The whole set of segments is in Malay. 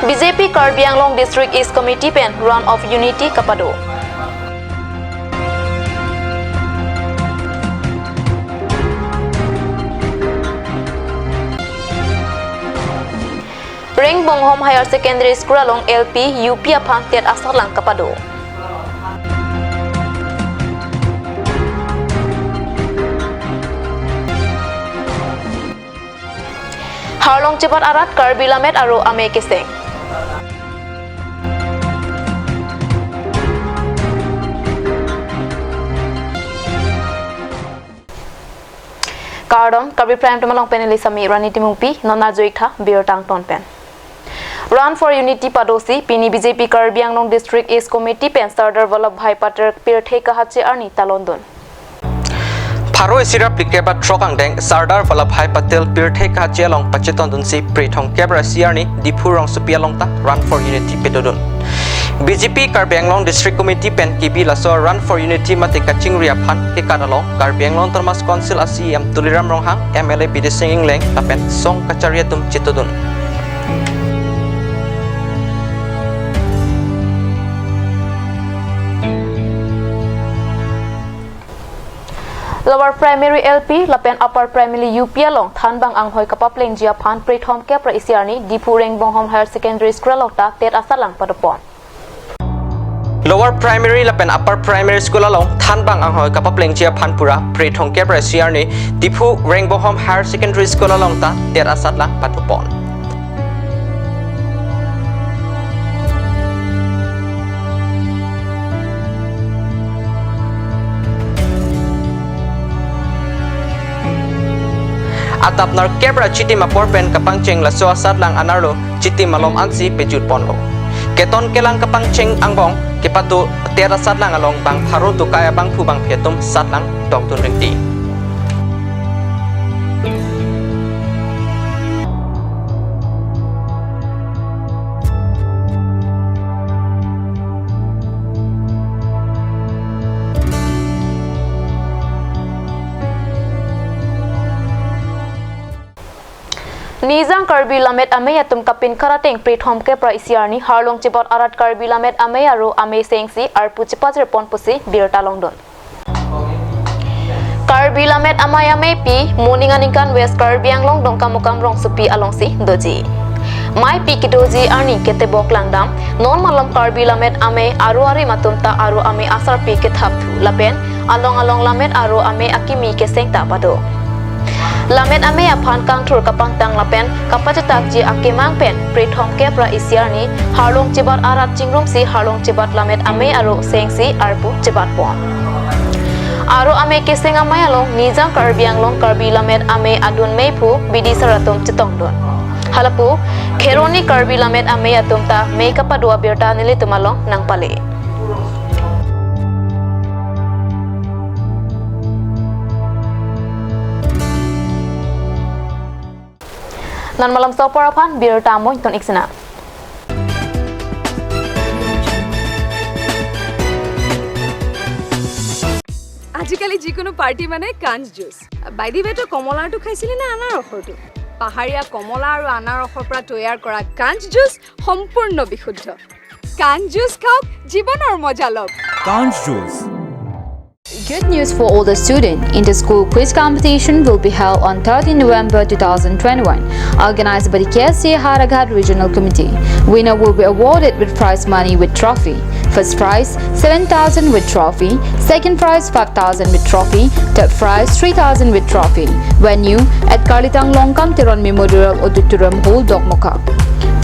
BJP Karbi Anglong District East Committee pen Run of Unity Kapado. Ring Bonghom Higher Secondary School along LP UP apang tiat asal lang Kapado. Harlong cepat arat Karbi Lamet aro ame keseng. Kardom Karbi Prime Tumalong Peneli Sami Raniti Mupi Nonar Joikha Biotang Ton Pen. Run for Unity Padosi Pini BJP Karbi Anglong District East Committee pen Sardar Vallabhbhai Patel Pirthei Kahache Arni Talondon. Pharo Sira Plikeba Trokang Deng Sardar Vallabhbhai Patel Pirthei Kahache along Pacheton Dunsi Prithong Kebra Siarni Dipurong Supia Longta Run for Unity Pedodon. BJP Karbi Anglong District Committee pen Kibi Laso Run for Unity Mate Kaching Riaphan ke Kadalong Karbi Anglong Termas Council ASI Tuliram Ronghang MLA Bide Singing Leng Tapen Song Kachariatum Chitodon. Lower Primary LP lapen Upper Primary UP along Thanbang Anghoi Kapapleng Jiaphan Prithom Kepra Isiarni Dipureng Bonghom Higher Secondary School lokta tet asalang padopon. Lower Primary lapen Upper Primary School along Thanbang Anghoi Kapapleng Jiaphan Pura Prithom Kepra Isiarni Dipureng Bonghom Higher Secondary School along ta tet asalang padopon. Atap nar kebra chiti mapor pen kapangcheng la so asat lang anarlo chiti malom ansi pejut ponlo keton kelang kapangcheng angbong kepatu tera sat lang along bang pharo to kaya bang phu bang phetum sat lang doktun ringti Nizang Karbi Lamet ame yatum kapin karateng Prithom Kepra Isiarni Harlong Chibot arat Karbi Lamet ame aro ame sengsi arpu chipat repon pusi birta longdon. Karbi Lamet amayame pi muninganikan West Karbi Anglong dongkamukam rong supi alongsi doji. Mai pi kidoji arni kete bok langdam non malam Karbi Lamet ame aro ari matum ta aro ame asar pi kethap lapen along Lamet aro ame akimi keseng ta pado. Lamet ame aphan kangthur kapang tang lapen kapajatak ji akemang pen Prithom Kepra Isiarni Harlong Chibat arat chingrom si Harlong Chibat Lamet ame aro sengsi arpu Chibat pon aro ame keseng amai along Nizang Karbi Anglong Karbi Lamet ame adun meipu bidi saratum chitongdon halapu kheroni Karbi Lamet ame atum ta mei kapadua birta nili tumalong nang pale. Nan malam soparapan bir tamu ton iksena. আজিকালি যিকোনো পাৰ্টি মানে কাঞ্জ জুচ বাইদি বেটো কমলাটো খাইছিলি না আনাৰ ৰসটো পাহাৰীয়া কমলা আৰু আনাৰ ৰসৰ পৰা তৈয়াৰ কৰা কাঞ্জ জুচ সম্পূৰ্ণ বিশুদ্ধ কাঞ্জ জুচ খাওক জীৱনৰ মজা লওক কাঞ্জ juice. Good news for all the students. Inter-school quiz competition will be held on 30 November 2021, organized by the KSA Haraghat Regional Committee. Winner will be awarded with prize money with trophy. First prize 7,000 with trophy, second prize 5,000 with trophy, third prize 3,000 with trophy. Venue at Kalitang Longkam Tiron Memorial Auditorium Hall, Dokmoka.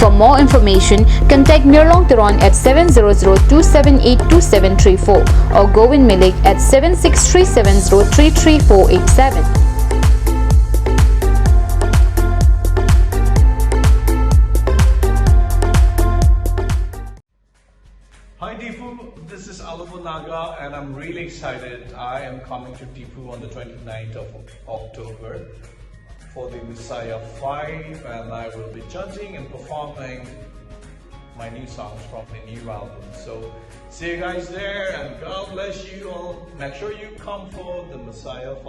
For more information, contact Mirlong Tiron at 700-278-2734 or Govin Milik at 7637033487. Hi Deepu, this is Alabu Naga and I'm really excited. I am coming to Deepu on the 29th of October for the Messiah 5 and I will be judging and performing my new songs from the new album. So see you guys there and God bless you all. Make sure you come for the Messiah 5.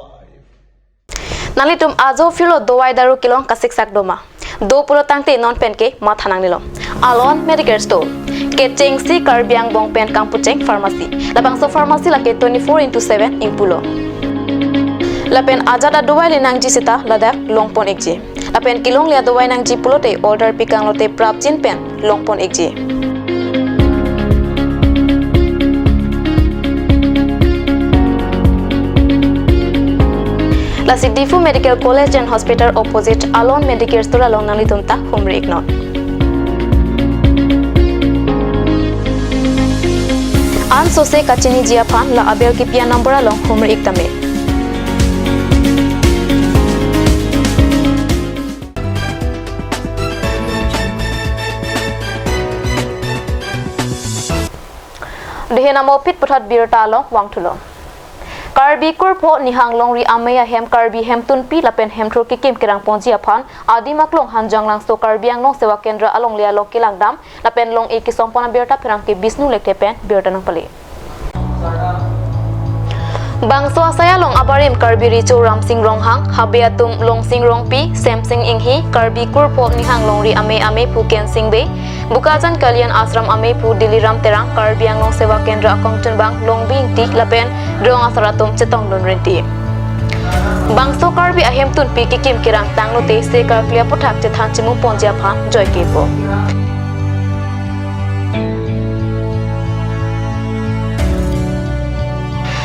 Nalitum azo filo dowai daru kilong kasik sak doma. Do pulo tangte non penke mathanang nilom. Alon Medical Store Ketching si Karbiang Bongpen Kampucheng Pharmacy Labang so pharmacy la ke 24/7 Impulo Lapen ajada dowai linang ji sita ladak longpon ekji Lapen kilong lia dowai nang ji pulote order pikang lote prapjin pen longpon ekji La Sidifu Medical College and Hospital opposite Alon Medical Store along nalitunta humri ignot An sose kachini jiapan la abel ki pia number along humri iktame Dehenamo pit putat birta along wangtulo Karbi kurpo nihang longri amaya hem karbi hem tunpi lapen hem thur ki kim kirang ponji aphan adi maklong hanjang lang so karbi ang long sewa kendra along lia lok kilang dam lapen long e ki sompona berta pirang ki bisnu lekte pen berta nang pali Bangso asaya long aparim karbi richo ram sing rong hang habeatum long sing rong pi sem sing inghi karbi kurpo nihang longri ame puken sing be Bukajan Kalian Asram ame pu diliram terang karbi ang long sewa kendra akongtun bang long bing ti lapen drong asaratum cetong don renti Bangso karbi ahem tun pi ki kim kirang tang lote se karklia puthak che than chimu ponjia phan joy kepo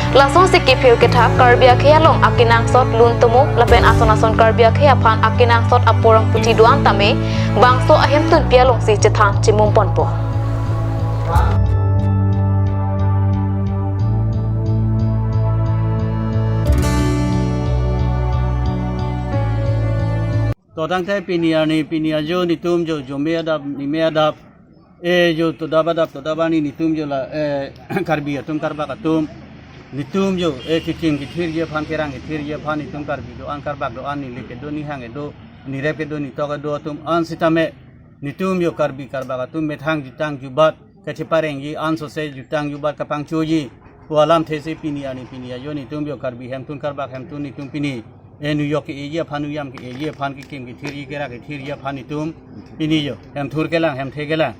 Lasong sikki phil ke thak karbia khia long akinang sot lun tumu lapen ason karbia khia phan akinang sot aporang puti duan tame bangso ahem tun pia long si che thang chimum ponpo to dang te pinia jo ni tum jo me adap e jo to dabani ni tum jo la karbi tum karba ka tum ni tum jo e kikim ki thir je phan kerang ki thir je phan ni tum karbi do an karbak do an ni le ke do ni hang e do ni rep ke do ni to ka do tum an sitame ni tum jo karbi karba ka tum me thang jutang jubat ka che pareng ji an so se jutang jubat ka pang chu ji walam the se pinia jo ni tum jo karbi hem tun karbak hem tun ni tum pini e New York ke ye phanu yam ke ye phan ki kim ki thiri ke ra ke thiri ya phani tum pini jo hem thur ke lang hem the ke lang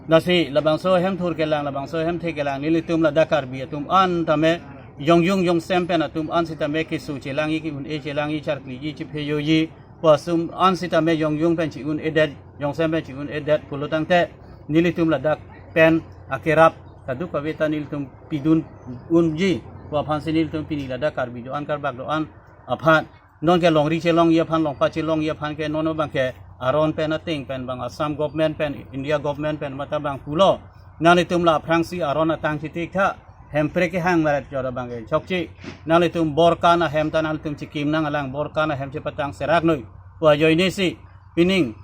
nasi labang so hem thur ke lang labang so hem the ke lang ni tum la dakar bi tum an tame yong sempe na tum an sita me ki su che lang ki un e che lang i char kli ji chi phe yo ji pasum an sita me yong pen chi un edet yong sempe chi un edet pulutang te ni tum la dak pen akerap kadu ka veta ni tum pidun un ji wa phan sinil tum pini la dakar bi do an kar bak do an aphan non ke long ri che long ye phan long pa che long ye phan ke non bang ke aron pen a ting pen bang Assam government pen India government pen mata bang pulo nani tum la prangsi aron atang chi tik tha hem pre ke hang marat jora bang ke chokchi nani tum borka na hem tanal tum chikim nang alang borka na hem che patang serak noi wa joine si pining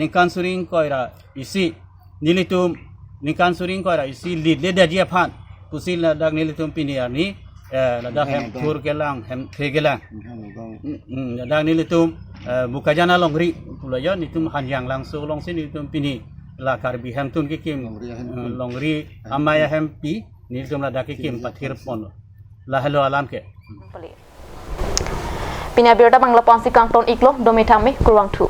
ningkan suring koira isi nilitum ningkan suring koira isi lid le da dia phan pusil la dak nilitum piniar ni ladak hem thur kelang hem thegelang ladak ni litum bukajana longri pulayon nitum hanjang langsung long sini litum pini la karbi hem tun ki kim longri amaya hem pi nitum ladak ki kim pathir pon la hello alam ke Pinya birta bangla ponsi kangton iklo domitame kurang tu